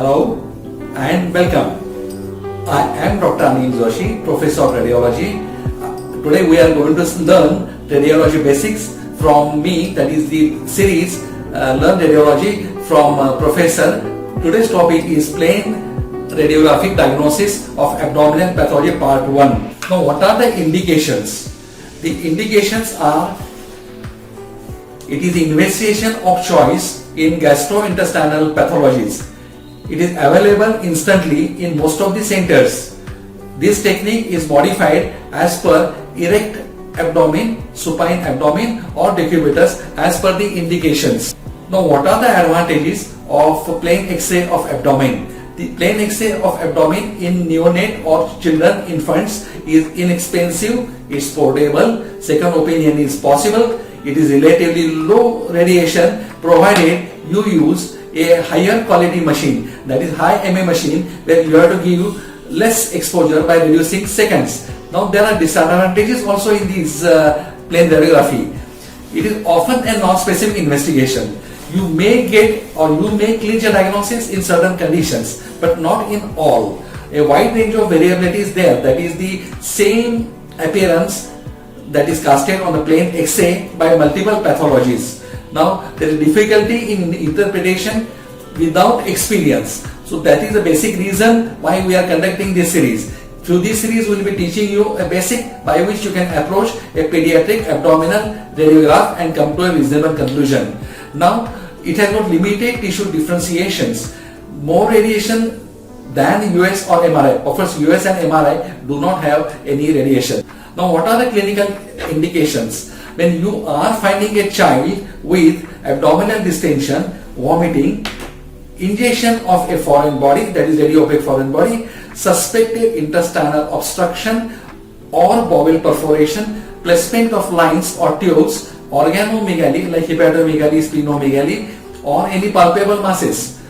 Hello and welcome. I am Dr. Anil Joshi, Professor of Radiology. Today we are going to learn Radiology Basics from me, that is the series Learn Radiology from Professor. Today's topic is plain radiographic diagnosis of abdominal pathology part 1. Now what are the indications? The indications are: it is investigation of choice in gastrointestinal pathologies. It is available instantly in most of the centers. This technique is modified as per erect abdomen, supine abdomen or decubitus as per the indications. Now what are the advantages of plain X-ray of abdomen? The plain X-ray of abdomen in neonate or children, infants is inexpensive, it's portable, second opinion is possible, it is relatively low radiation provided you use a higher quality machine, that is high MA machine, where you have to give less exposure by reducing seconds. Now there are disadvantages also in this plain radiography. It is often a non-specific investigation. You may get or you may clinch a diagnosis in certain conditions, but not in all. A wide range of variability is there, that is the same appearance that is casted on the plain X-ray by multiple pathologies. Now there is difficulty in interpretation without experience. So that is the basic reason why we are conducting this series. Through this series we will be teaching you a basic by which you can approach a pediatric abdominal radiograph and come to a reasonable conclusion. Now it has got limited tissue differentiations. More radiation than US or MRI. Of course US and MRI do not have any radiation. Now what are the clinical indications? When you are finding a child with abdominal distension, vomiting, ingestion of a foreign body, that is very opaque foreign body, suspected intestinal obstruction or bowel perforation, placement of lines or tubes, organomegaly like hepatomegaly, splenomegaly, or any palpable masses.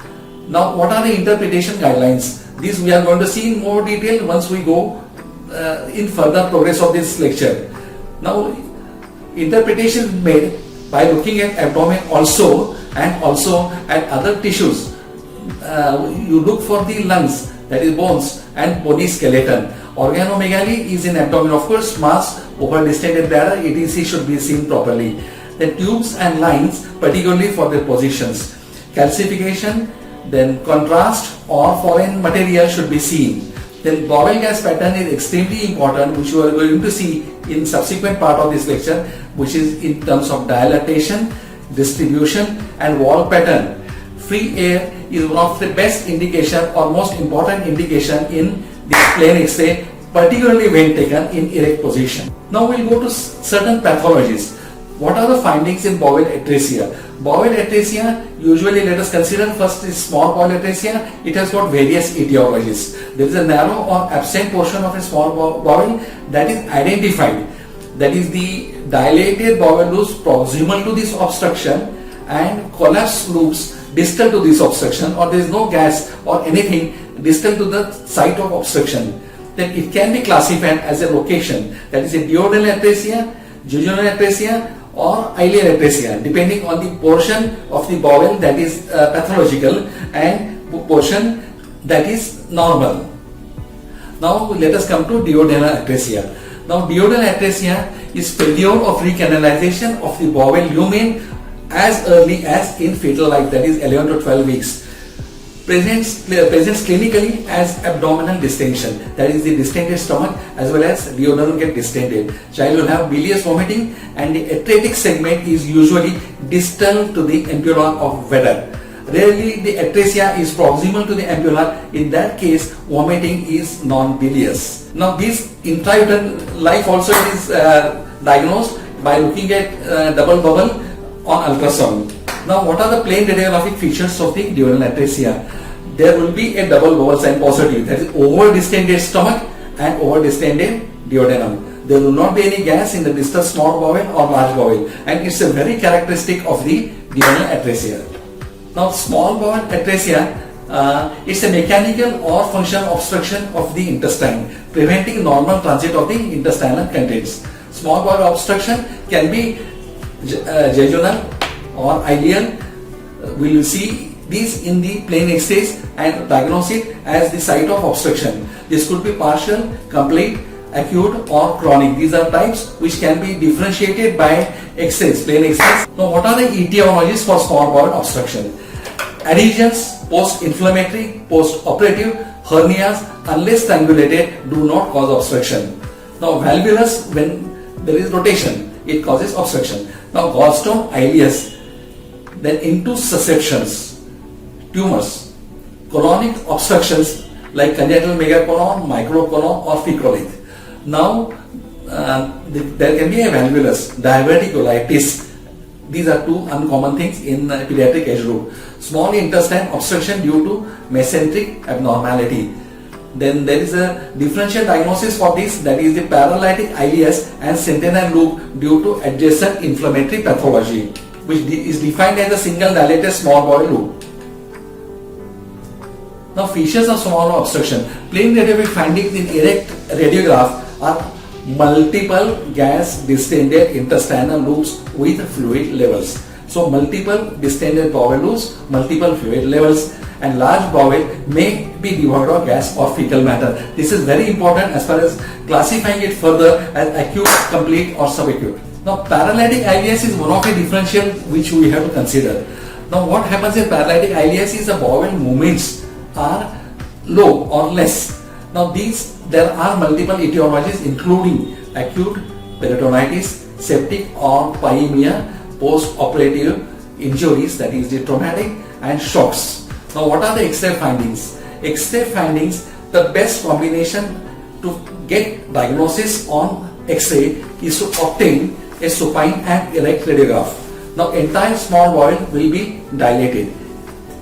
Now what are the interpretation guidelines? These we are going to see in more detail once we go in further progress of this lecture. Now interpretation made by looking at abdomen also and also at other tissues. You look for the lungs, that is bones, and bony skeleton. Organomegaly is in abdomen, of course, mass over distended bladder, ETC should be seen properly. Then tubes and lines, particularly for their positions. Calcification, then contrast or foreign material should be seen. Then bowel gas pattern is extremely important, which you are going to see in subsequent part of this lecture, which is in terms of dilatation, distribution and wall pattern. Free air is one of the best indication or most important indication in this plain X-ray, particularly when taken in erect position. Now we will go to certain pathologies. What are the findings in bowel atresia? Bowel atresia, usually let us consider first is small bowel atresia. It has got various etiologies. There is a narrow or absent portion of a small bowel that is identified. That is the dilated bowel loops proximal to this obstruction and collapsed loops distal to this obstruction, or there is no gas or anything distal to the site of obstruction. Then it can be classified as a location, that is a duodenal atresia, jejunal atresia or ileal atresia, depending on the portion of the bowel that is pathological and portion that is normal. Now let us come to duodenal atresia. Now duodenal atresia is failure of recanalization of the bowel lumen as early as in fetal life, that is 11 to 12 weeks. Presents clinically as abdominal distension, that is the distended stomach as well as duodenum get distended. Child will have bilious vomiting and the atretic segment is usually distal to the ampulla of Vedder. Rarely the atresia is proximal to the ampulla. In that case vomiting is non-bilious. Now this intrauterine life also is diagnosed by looking at double bubble on ultrasound. Now what are the plain radiographic features of the duodenal atresia? There will be a double bubble sign positive, that is over distended stomach and over distended duodenum. There will not be any gas in the distal small bowel or large bowel, and it's a very characteristic of the duodenal atresia. Now small bowel atresia, it's a mechanical or functional obstruction of the intestine, preventing normal transit of the intestinal contents. Small bowel obstruction can be jejunal or ileal. We will see these in the plain X-rays and diagnose it as the site of obstruction. This could be partial, complete, acute or chronic. These are types which can be differentiated by X-rays, plain X-rays. Now what are the etiologies for small bowel obstruction? Adhesions, post-inflammatory, post-operative, hernias, unless strangulated, do not cause obstruction. Now valvulus, when there is rotation, it causes obstruction. Now gallstone, ileus, then into susceptions, tumors, colonic obstructions like congenital megacolon, microcolon or fecrolyth. Now there can be a valvulus, diverticulitis. These are two uncommon things in pediatric age group. Small intestine obstruction due to mesenteric abnormality. Then there is a differential diagnosis for this, that is the paralytic ileus and sentinel loop due to adjacent inflammatory pathology, which is defined as a single dilated small bowel loop. Now features of small bowel obstruction. Plain radiographic findings in erect radiograph are multiple gas distended intestinal loops with fluid levels. So multiple distended bowel loops, multiple fluid levels, and large bowel may be devoid of gas or fecal matter. This is very important as far as classifying it further as acute, complete or subacute. Now paralytic ileus is one of the differential which we have to consider. Now what happens in paralytic ileus is the bowel movements are low or less. Now there are multiple etiologies including acute peritonitis, septic or pyemia, post-operative injuries, that is the traumatic, and shocks. Now what are the X-ray findings? X-ray findings, the best combination to get diagnosis on X-ray is to obtain a supine and erect radiograph. Now entire small bowel will be dilated.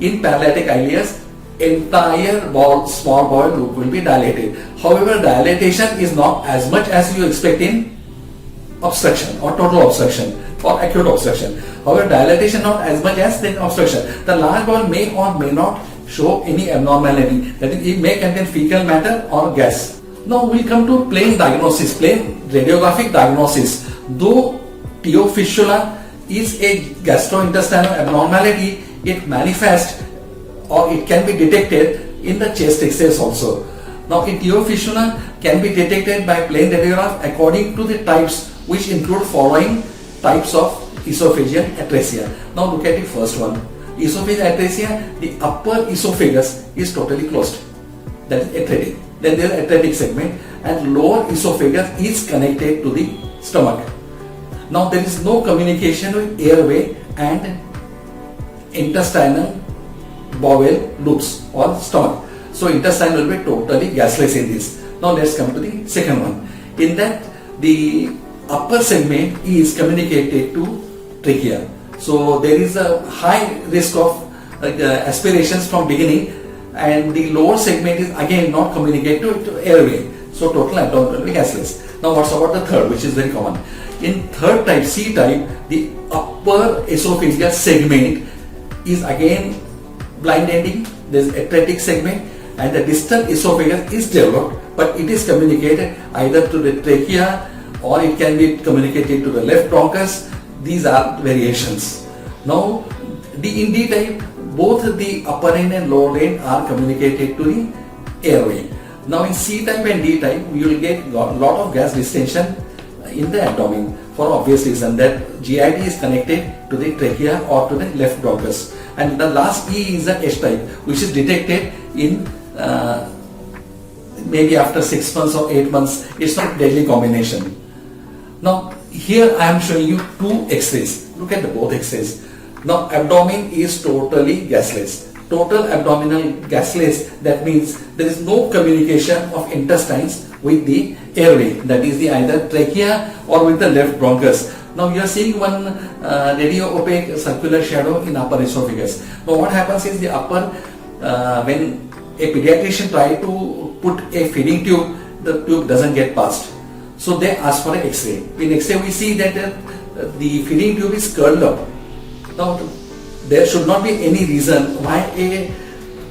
In paralytic ileus, entire small bowel loop will be dilated. However, dilatation is not as much as you expect in obstruction or total obstruction or acute obstruction. However, dilatation not as much as in obstruction. The large bowel may or may not show any abnormality, that is, it may contain fecal matter or gas. Now we come to plain diagnosis, plain radiographic diagnosis. Though TO fistula is a gastrointestinal abnormality, it manifests or it can be detected in the chest X-rays also. Now in TO fistula can be detected by plain radiograph according to the types, which include following types of esophageal atresia. Now look at the first one. Esophageal atresia, the upper esophagus is totally closed, that is atretic. Then there is atretic segment, and lower esophagus is connected to the stomach. Now there is no communication with airway and intestinal bowel loops or stomach. So intestine will be totally gasless in this. Now let's come to the second one. In that, the upper segment is communicated to trachea. So there is a high risk of aspirations from beginning, and the lower segment is again not communicated to airway. So total abdomen will be gasless. Now what's about the third, which is very common? In third type, C type, the upper esophageal segment is again blind ending. There is atretic segment, and the distal esophagus is developed, but it is communicated either to the trachea or it can be communicated to the left bronchus. These are variations. Now in D type, both the upper end and lower end are communicated to the airway. Now in C type and D type, you will get a lot of gas distension in the abdomen for obvious reason, that GIT is connected to the trachea or to the left bronchus. And the last E is the H type, which is detected in maybe after 6 months or 8 months. It's not deadly combination. Now here I am showing you two X-rays. Look at the both X-rays. Now abdomen is totally gasless. Total abdominal gasless, that means there is no communication of intestines with the airway, that is the either trachea or with the left bronchus. Now you are seeing one radio opaque circular shadow in upper esophagus. Now what happens is the upper, when a pediatrician try to put a feeding tube, the tube doesn't get past. So they ask for an X-ray. In X-ray we see that the feeding tube is curled up. Now there should not be any reason why a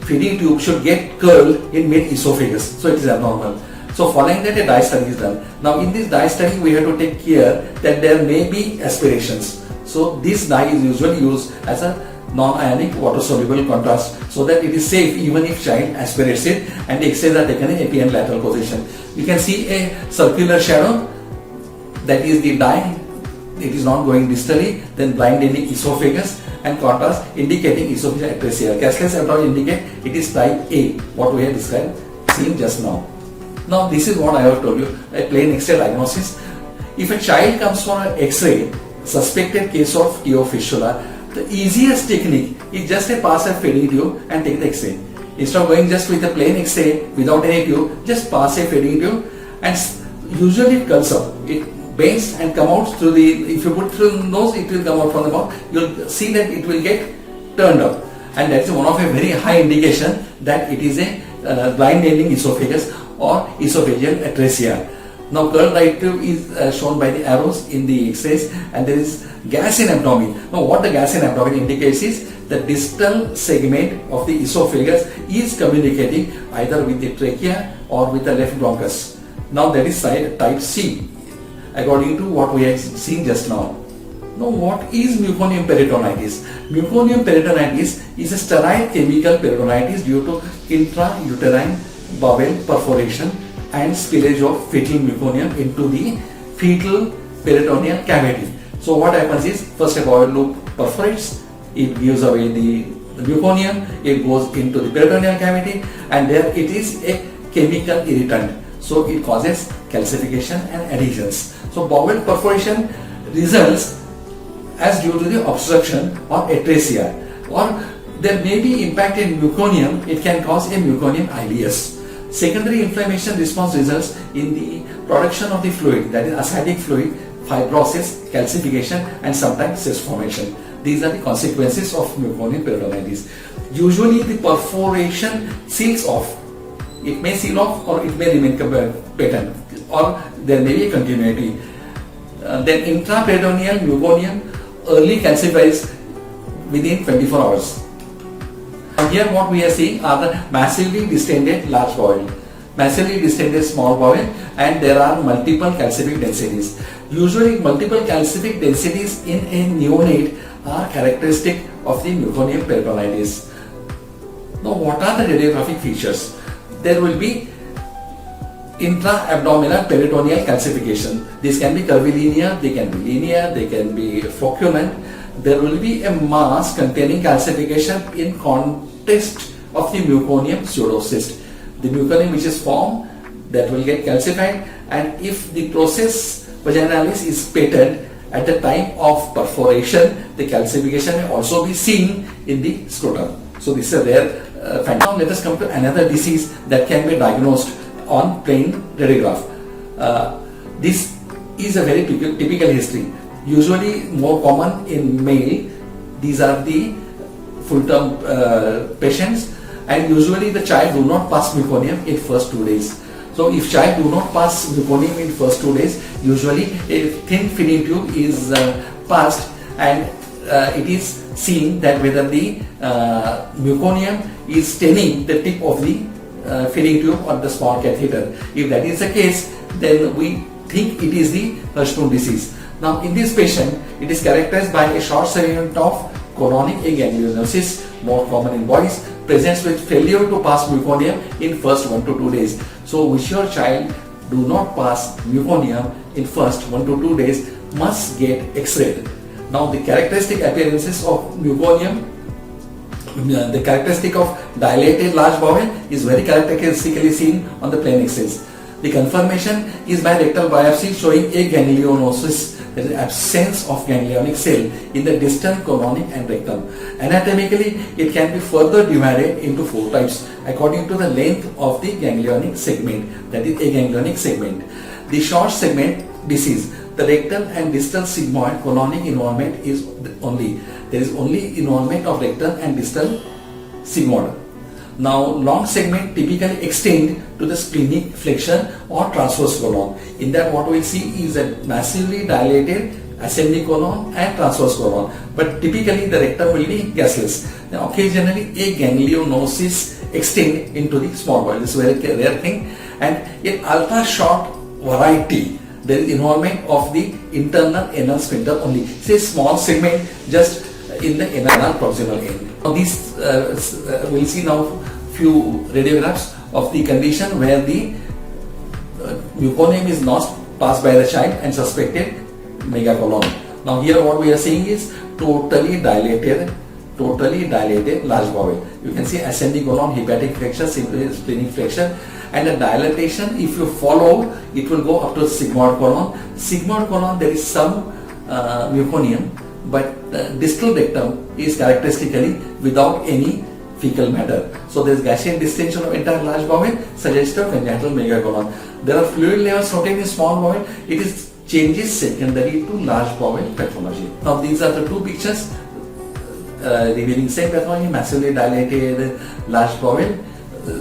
feeding tube should get curled in mid-esophagus. So it is abnormal. So following that, a dye study is done. Now in this dye study we have to take care that there may be aspirations. So this dye is usually used as a non-ionic water-soluble contrast, so that it is safe even if child aspirates it and the X-rays are taken in apparent lateral position. You can see a circular shadow, that is the dye, it is not going distally, then blind ending esophagus, and contrast indicating esophageal atresia. Cashless abdomen indicate it is type A, what we have described, seen just now. Now this is what I have told you, a plain X-ray diagnosis. If a child comes for an X-ray, suspected case of TO fistula, the easiest technique is just a pass a feeding tube and take the X-ray. Instead of going just with a plain X-ray without any tube, just pass a feeding tube, and usually it curls up. It bends and come out through the, if you put through the nose, it will come out from the mouth. You'll see that it will get turned up, and that's one of a very high indication that it is a blind ending esophagus or esophageal atresia. Now curled right tube is shown by the arrows in the X-rays, and there is gas in abdomen. Now what the gas in abdomen indicates is the distal segment of the esophagus is communicating either with the trachea or with the left bronchus. Now that is type C, according to what we have seen just now. Now what is meconium peritonitis? Meconium peritonitis is a sterile chemical peritonitis due to intrauterine bowel perforation and spillage of fetal meconium into the fetal peritoneal cavity. So what happens is, first a bowel loop perforates, it gives away the meconium, it goes into the peritoneal cavity, and there it is a chemical irritant. So it causes calcification and adhesions. So bowel perforation results as due to the obstruction or atresia, or there may be impact in meconium, it can cause a meconium ileus. Secondary inflammation response results in the production of the fluid, that is ascitic fluid, fibrosis, calcification, and sometimes cyst formation. These are the consequences of meconium peritonitis. Usually the perforation seals off. It may seal off or it may remain patent, or there may be a continuity. Then intraperitoneal meconium early calcifies within 24 hours. Here what we are seeing are the massively distended large bowel, massively distended small bowel, and there are multiple calcific densities. Usually multiple calcific densities in a neonate are characteristic of the meconium peritonitis. Now what are the radiographic features? There will be intra-abdominal peritoneal calcification. This can be curvilinear, they can be linear, they can be flocculent. There will be a mass containing calcification in context of the meconium pseudocyst. The meconium which is formed, that will get calcified, and if the process vaginalis is patent at the time of perforation, the calcification may also be seen in the scrotum. So this is a rare fact. Now let us come to another disease that can be diagnosed on plain radiograph. This is a very typical history. Usually more common in male. These are the full-term patients, and usually the child do not pass meconium in first 2 days. So if child do not pass meconium in first 2 days, usually a thin feeding tube is passed, and it is seen that whether the meconium is staining the tip of the feeding tube or the small catheter. If that is the case, then we think it is the Hirschsprung disease. Now in this patient, it is characterized by a short segment of chorionic aganglionosis, more common in boys, presents with failure to pass meconium in first 1 to 2 days. So which your child do not pass meconium in first 1 to 2 days must get X-rayed. Now the characteristic appearances of meconium, the characteristic of dilated large bowel is very characteristically seen on the plain X-rays. The confirmation is by rectal biopsy showing aganglionosis, there is absence of ganglionic cell in the distal, colonic and rectum. Anatomically, it can be further divided into 4 types according to the length of the ganglionic segment, that is aganglionic segment. The short segment disease, the rectal and distal sigmoid colonic involvement is only. There is only involvement of rectal and distal sigmoid. Now long segment typically extend to the splenic flexion or transverse colon. In that what we will see is a massively dilated ascending colon and transverse colon, but typically the rectum will be gaseous. Now occasionally a ganglionosis extend into the small bowel. This is a very rare thing, and in ultra short variety there is involvement of the internal anal sphincter only. Say small segment just in the inner proximal end. Now these we'll see now few radiographs of the condition where the meconium is not passed by the child and suspected megacolon. Now here what we are seeing is totally dilated large bowel. You can see ascending colon, hepatic flexure, splenic flexure, and the dilatation, if you follow, it will go up to sigmoid colon. Sigmoid colon, there is some meconium, but distal rectum is characteristically without any fecal matter. So there is Gaussian distension of entire large bowel, suggestive congenital megacolon. There are fluid levels noted in small bowel. It is changes secondary to large bowel pathology. Now these are the two pictures revealing same pathology: massively dilated large bowel,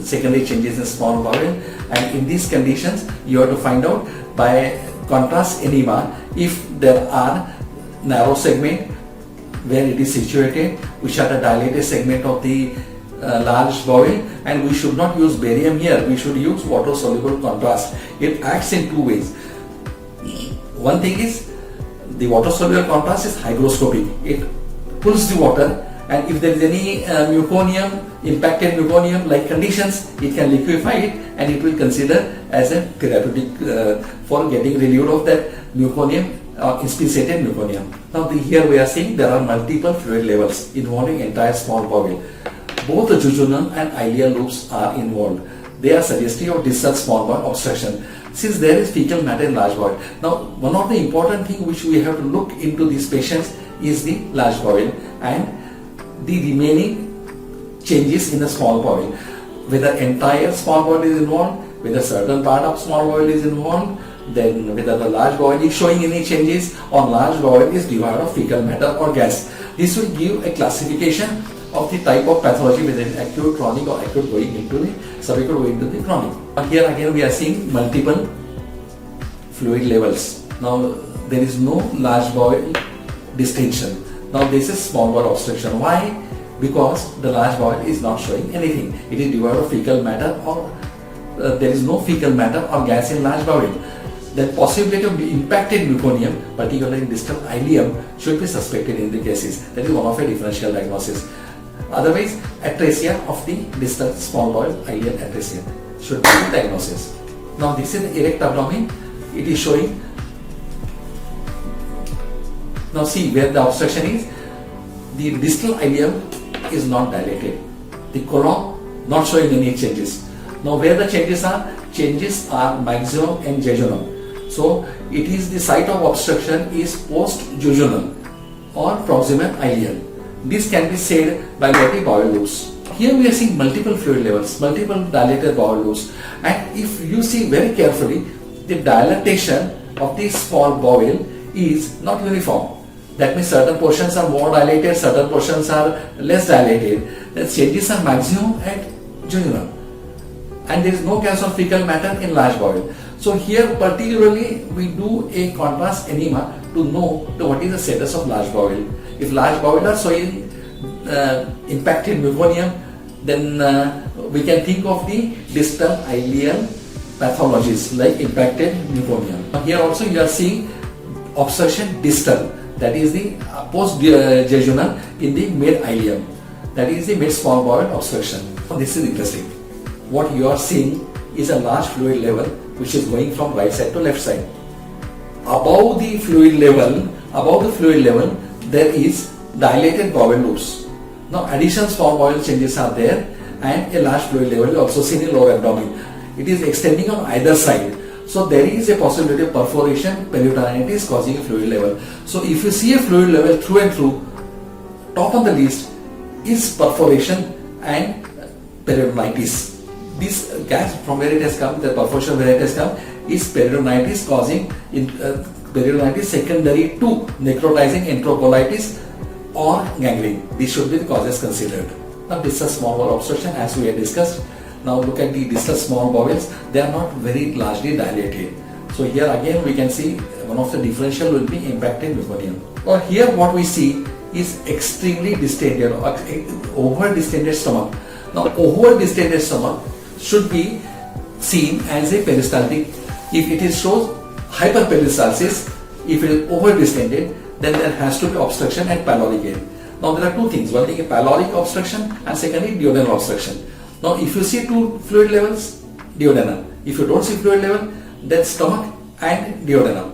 secondary changes in small bowel. And in these conditions, you have to find out by contrast enema if there are narrow segment where it is situated, which are the dilated segment of the large bowel, and we should not use barium here. We should use water soluble contrast. It acts in two ways. One thing is the water soluble contrast is hygroscopic. It pulls the water, and if there is any meconium, impacted meconium like conditions, it can liquefy it and it will consider as a therapeutic for getting relieved of that meconium or inspissated meconium. Now here we are seeing there are multiple fluid levels involving entire small bowel. Both the jejunum and ileal loops are involved. They are suggestive of distal small bowel obstruction, since there is fecal matter in large bowel. Now one of the important things which we have to look into these patients is the large bowel and the remaining changes in the small bowel. Whether entire small bowel is involved, whether certain part of small bowel is involved, then whether the large bowel is showing any changes or large bowel is devoid of fecal matter or gas. This will give a classification of the type of pathology, whether it is acute, chronic, or acute going into the subacute going into the chronic. Here again we are seeing multiple fluid levels. Now there is no large bowel distension. Now this is small bowel obstruction. Why? Because the large bowel is not showing anything. It is devoid of fecal matter, or there is no fecal matter or gas in large bowel. The possibility of impacted meconium, particularly in distal ileum, should be suspected in the cases. That is one of a differential diagnosis. Otherwise, atresia of the distal small bowel, ileal atresia, should be the diagnosis. Now this is the erect abdomen. It is showing. Now see where the obstruction is. The distal ileum is not dilated. The colon not showing any changes. Now where the changes are maximum and jejunum. So it is the site of obstruction is post jejunum or proximal ileal. This can be said by the bowel loops. Here we are seeing multiple fluid levels, multiple dilated bowel loops, and if you see very carefully, the dilatation of the small bowel is not uniform. That means certain portions are more dilated, certain portions are less dilated. The changes are maximum at jejunum, and there is no case of fecal matter in large bowel. So here particularly we do a contrast enema to know what is the status of large bowel. If large bowel are showing impacted meconium, then we can think of the distal ileal pathologies like impacted meconium. Here also you are seeing obstruction distal, that is the post jejunal in the mid ileum, that is the mid small bowel obstruction. This is interesting. What you are seeing is a large fluid level which is going from right side to left side. Above the fluid level, there is dilated bowel loops. Now additional small bowel changes are there, and a large fluid level is also seen in lower abdomen. It is extending on either side. So there is a possibility of perforation, peritonitis causing a fluid level. So if you see a fluid level through and through, top on the list is perforation and peritonitis. This gas from where it has come, the perforation where it has come, is peritonitis causing peritonitis secondary to necrotizing enterocolitis or gangrene. These should be the causes considered. Now distal small bowel obstruction, as we had discussed. Now look at the distal small bowels. They are not very largely dilated. So here again we can see one of the differential will be impacted meconium. Or here what we see is extremely distended or over distended stomach. Now over distended stomach should be seen as a peristaltic. If it is shows hyperperistalsis, if it is over distended, then there has to be obstruction and pyloric. Now there are two things, one thing is pyloric obstruction and secondly duodenal obstruction. Now if you see two fluid levels, duodenum. If you don't see fluid level, then stomach and duodenum.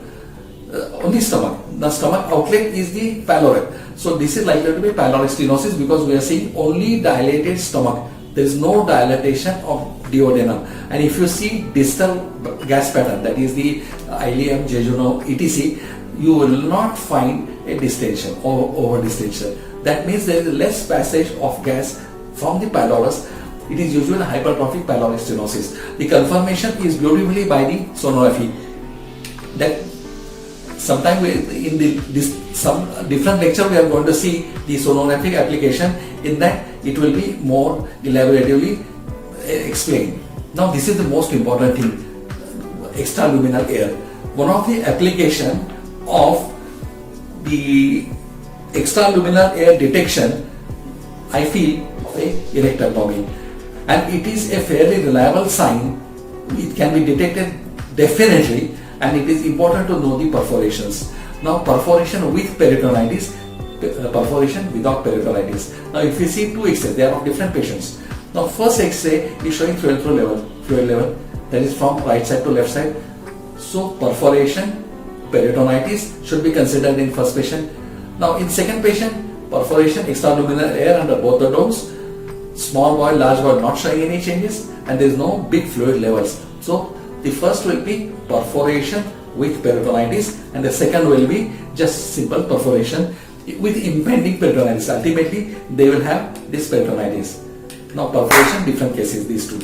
Only stomach. The stomach outlet is the pyloric. So this is likely to be pyloric stenosis because we are seeing only dilated stomach. There is no dilatation of duodenum. And if you see distal gas pattern, that is the ileum, jejunum, etc., you will not find a distension or over distension. That means there is less passage of gas from the pylorus. It is usually hypertrophic pyloric stenosis. The confirmation is beautifully by the sonography. That sometime in some different lecture we are going to see the sonographic application. In that it will be more elaboratively explained. Now this is the most important thing, extraluminal air. One of the application of the extraluminal air detection, I feel, of a erect abdomen, and it is a fairly reliable sign. It can be detected definitely, and it is important to know the perforations. Now perforation with peritonitis, perforation without peritonitis. Now if you see two X-rays, they are of different patients. Now first X-ray is showing fluid level, that is from right side to left side. So perforation, peritonitis should be considered in first patient. Now in second patient, perforation, extraluminal air under both the domes, small bowel, large bowel not showing any changes, and there is no big fluid levels. So the first will be perforation with peritonitis, and the second will be just simple perforation with impending peritonitis. Ultimately, they will have this peritonitis. Now perforation, different cases, these two.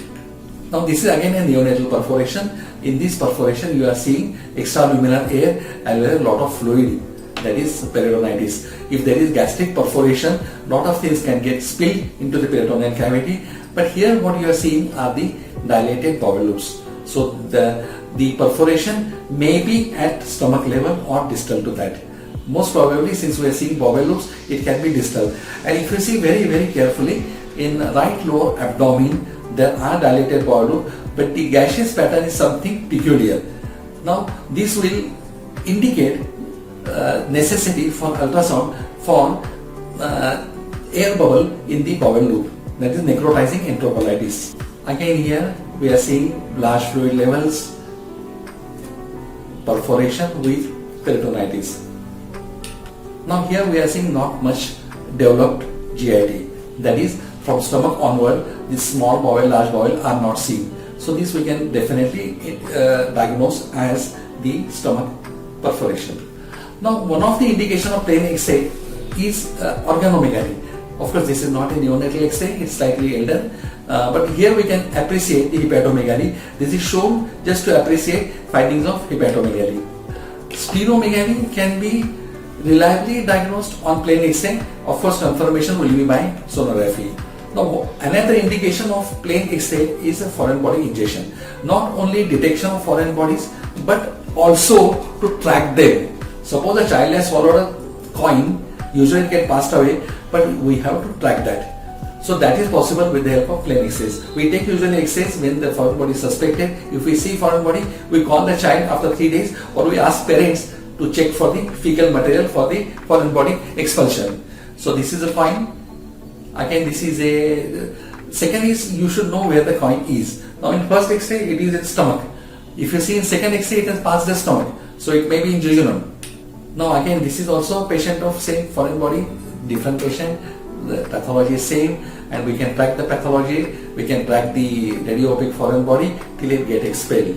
Now this is again a neonatal perforation. In this perforation, you are seeing extraluminal air and a lot of fluid, that is peritonitis. If there is gastric perforation, lot of things can get spilled into the peritoneal cavity. But here what you are seeing are the dilated bowel loops. So the perforation may be at stomach level or distal to that. Most probably, since we are seeing bowel loops, it can be distal. And if you see very carefully, in right lower abdomen, there are dilated bowel loop, but the gaseous pattern is something peculiar. Now, this will indicate necessity for ultrasound for air bubble in the bowel loop, that is necrotizing enterocolitis. Again here we are seeing large fluid levels, perforation with peritonitis. Now here we are seeing not much developed GIT, that is from stomach onward, this small bowel, large bowel are not seen. So this we can definitely diagnose as the stomach perforation. Now one of the indication of plain X-ray is organomegaly. Of course this is not a neonatal X-ray, it's slightly elder, but here we can appreciate the hepatomegaly. This is shown just to appreciate findings of hepatomegaly. Splenomegaly can be reliably diagnosed on plain X-ray. Of course confirmation will be by sonography. Now another indication of plain X-ray is a foreign body ingestion. Not only detection of foreign bodies, but also to track them. Suppose a child has swallowed a coin, usually it gets passed away, but we have to track that. So that is possible with the help of plain X-rays. We take usually X-rays when the foreign body is suspected. If we see foreign body, we call the child after 3 days, or we ask parents to check for the fecal material for the foreign body expulsion. So this is a coin. Again, this is a second is you should know where the coin is. Now in first X-ray it is in stomach. If you see in second X-ray it has passed the stomach, so it may be in jejunum. Now again this is also a patient of same foreign body, different patient, the pathology is same, and we can track the pathology, we can track the radiopaque foreign body till it get expelled.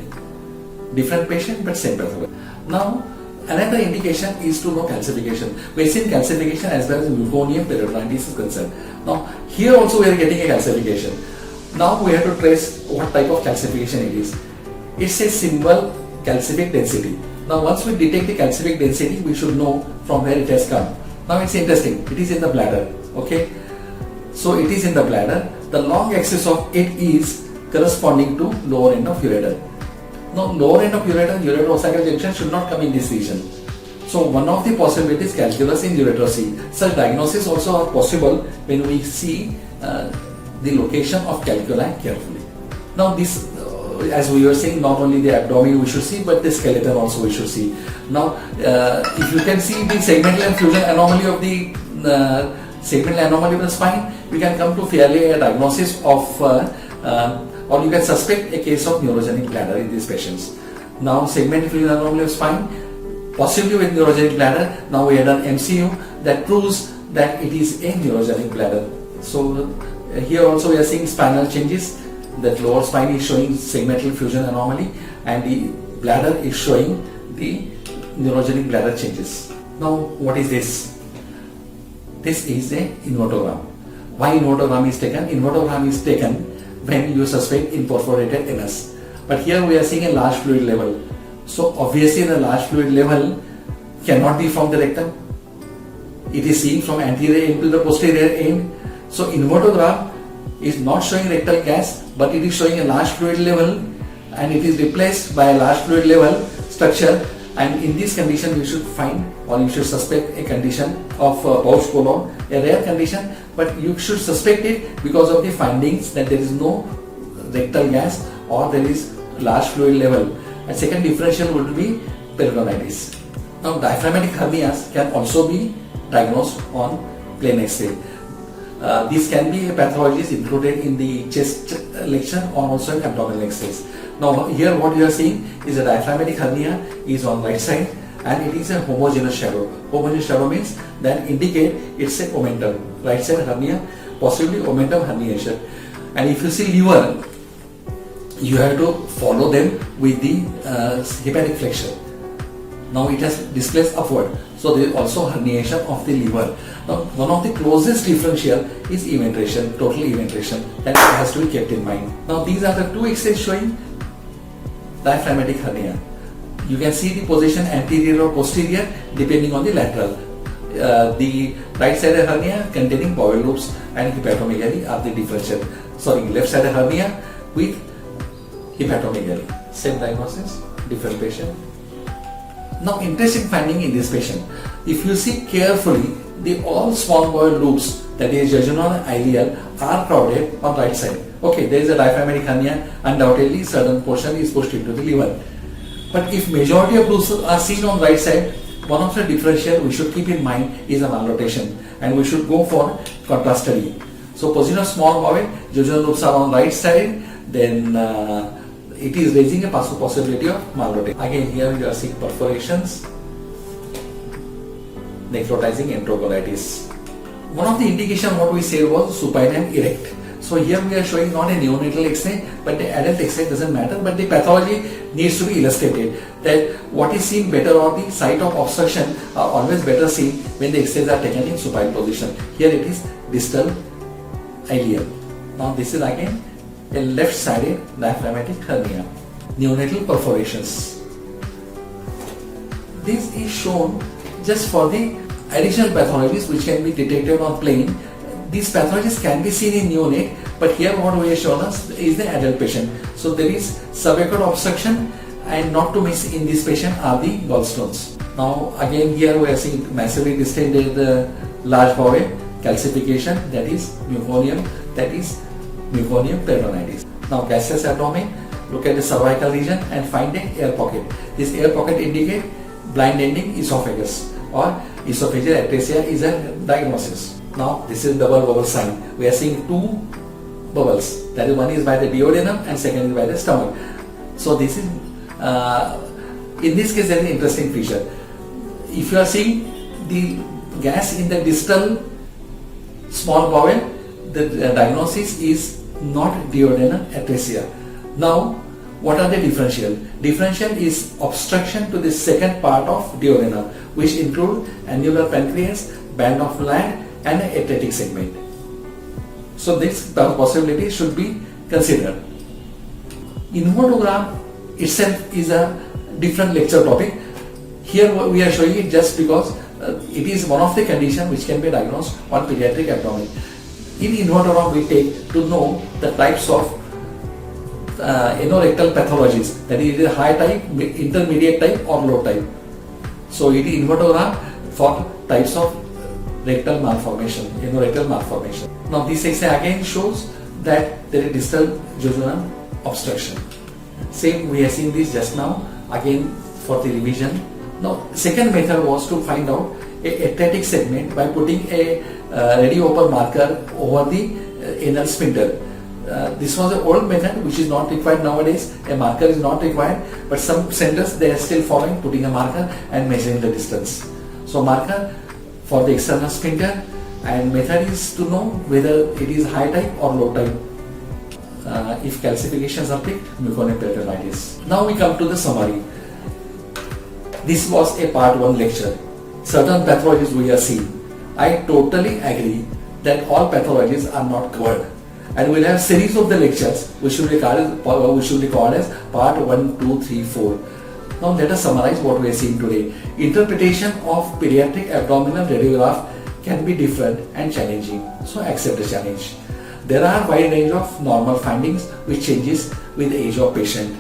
Different patient but same pathology. Now another indication is to know calcification. We have seen calcification as well as meconium peritonitis is concerned. Now here also we are getting a calcification. Now we have to trace what type of calcification it is. It's a simple calcific density. Now once we detect the calcific density, we should know from where it has come. Now it's interesting, it is in the bladder, okay? So it is in the bladder. The long axis of it is corresponding to lower end of ureter. Now lower end of ureter, ureteroesophageal junction should not come in this region. So one of the possibilities, calculus in ureter. Such diagnosis also are possible when we see the location of calculi carefully. Now this, as we were saying, not only the abdomen we should see, but the skeleton also we should see. Now if you can see the segmental and fusion anomaly of the segmental anomaly of the spine, we can come to fairly a diagnosis of or you can suspect a case of neurogenic bladder in these patients. Now segmental fusion anomaly of spine, possibly with neurogenic bladder. Now we have done MCU that proves that it is a neurogenic bladder. So here also we are seeing spinal changes. That lower spine is showing segmental fusion anomaly and the bladder is showing the neurogenic bladder changes. Now what is this? This is a invertogram. Why invertogram is taken? Invertogram is taken when you suspect imperforated anus. But here we are seeing a large fluid level. So obviously the large fluid level cannot be from the rectum. It is seen from anterior end to the posterior end. So invertogram is not showing rectal gas, but it is showing a large fluid level and it is replaced by a large fluid level structure, and in this condition you should find or you should suspect a condition of pouch colon, a rare condition, but you should suspect it because of the findings that there is no rectal gas or there is large fluid level. And second differential would be peritonitis. Now diaphragmatic hernias can also be diagnosed on plain X-ray. These can be pathologies included in the chest lesion or also in abdominal X-rays. Now here what you are seeing is a diaphragmatic hernia is on right side and it is a homogeneous shadow. Homogeneous shadow means that indicate it's a omentum. Right side hernia, possibly omentum herniation. And if you see liver, you have to follow them with the hepatic flexion. Now it has displaced upward. So there is also herniation of the liver. Now one of the closest differential is eventration, total eventration, that has to be kept in mind. Now these are the two X-rays showing diaphragmatic hernia. You can see the position anterior or posterior depending on the lateral. The right sided hernia containing bowel loops and hepatomegaly are the differential. Sorry, left sided hernia with hepatomegaly. Same diagnosis, different patient. Now interesting finding in this patient. If you see carefully, the all small bowel loops, that is jejunal and ileal, are crowded on right side. Okay, there is a diaphragmatic hernia, undoubtedly certain portion is pushed into the liver. But if majority of loops are seen on right side, one of the differential we should keep in mind is a malrotation and we should go for contrast study. So position of small bowel, jejunal loops are on right side, then it is raising a possibility of malrotation. Again here you are seeing perforations, necrotizing enterocolitis. One of the indication what we said was supine and erect. So here we are showing not a neonatal X-ray, but the adult X-ray doesn't matter, but the pathology needs to be illustrated. That what is seen better or the site of obstruction are always better seen when the X-rays are taken in supine position. Here it is distal ileal. Now this is again a left-sided diaphragmatic hernia. Neonatal perforations. This is shown just for the additional pathologies which can be detected on plain. These pathologies can be seen in neonate, but here what we have shown us is the adult patient. So there is subaqueous obstruction, and not to miss in this patient are the gallstones. Now again here we are seeing massively distended large bowel, calcification, that is meconium peritonitis. Now gaseous abdomen, look at the cervical region and find an air pocket. This air pocket indicate blind ending esophagus or esophageal atresia is a diagnosis. Now this is double bubble sign. We are seeing two bubbles. That is, one is by the duodenum and second is by the stomach. So this is in this case there is an interesting feature. If you are seeing the gas in the distal small bowel, the diagnosis is not duodenal atresia. Now what are the differential? Differential is obstruction to the second part of duodenum, which include annular pancreas, band of Ladd and an atretic segment. So this possibility should be considered. Invertogram itself is a different lecture topic. Here we are showing it just because it is one of the conditions which can be diagnosed on pediatric abdomen. In invertogram we take to know the types of anorectal pathologies, that is either high type, intermediate type or low type. So it is invertogram for types of rectal malformation, anorectal malformation. Now this X-ray again shows that there is distal jejunal obstruction. Same we have seen this just now, again for the revision. Now second method was to find out a atretic segment by putting a radio upper marker over the anal sphincter. This was an old method which is not required nowadays. A marker is not required, but some centers they are still following, putting a marker and measuring the distance. So marker for the external sphincter, and method is to know whether it is high type or low type. If calcifications are picked, meconic peritonitis. Now we come to the summary. This was a part 1 lecture. Certain pathologies we are seeing. I totally agree that all pathologies are not covered, and we'll have series of the lectures which should be called as part 1, 2, 3, 4. Now let us summarize what we are seeing today. Interpretation of pediatric abdominal radiograph can be different and challenging, so accept the challenge. There are wide range of normal findings which changes with age of patient.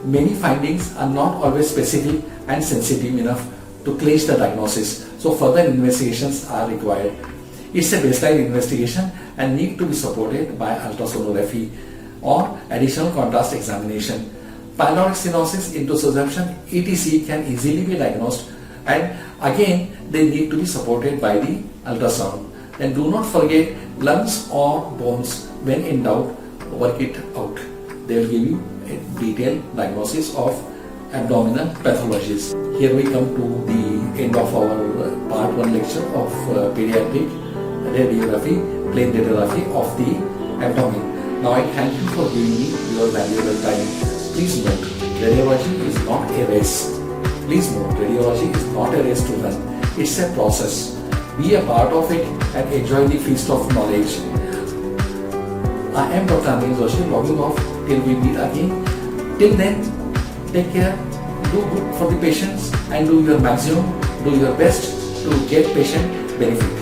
Many findings are not always specific and sensitive enough to clinch the diagnosis, so further investigations are required. It's a baseline investigation and need to be supported by ultrasonography or additional contrast examination. Pyloric stenosis, intussusception, etc. can easily be diagnosed, and again they need to be supported by the ultrasound. And do not forget lungs or bones. When in doubt, work it out. They will give you a detailed diagnosis of abdominal pathologies. Here we come to the end of our part 1 lecture of pediatric radiography, plain radiography of the abdomen. Now I thank you for giving me your valuable time. Please note, radiology is not a race. Please note, radiology is not a race to run. It's a process. Be a part of it and enjoy the feast of knowledge. I am Dr. Anil Joshi, logging off till we meet again. Till then, take care, do good for the patients and do your maximum, do your best to get patient benefit.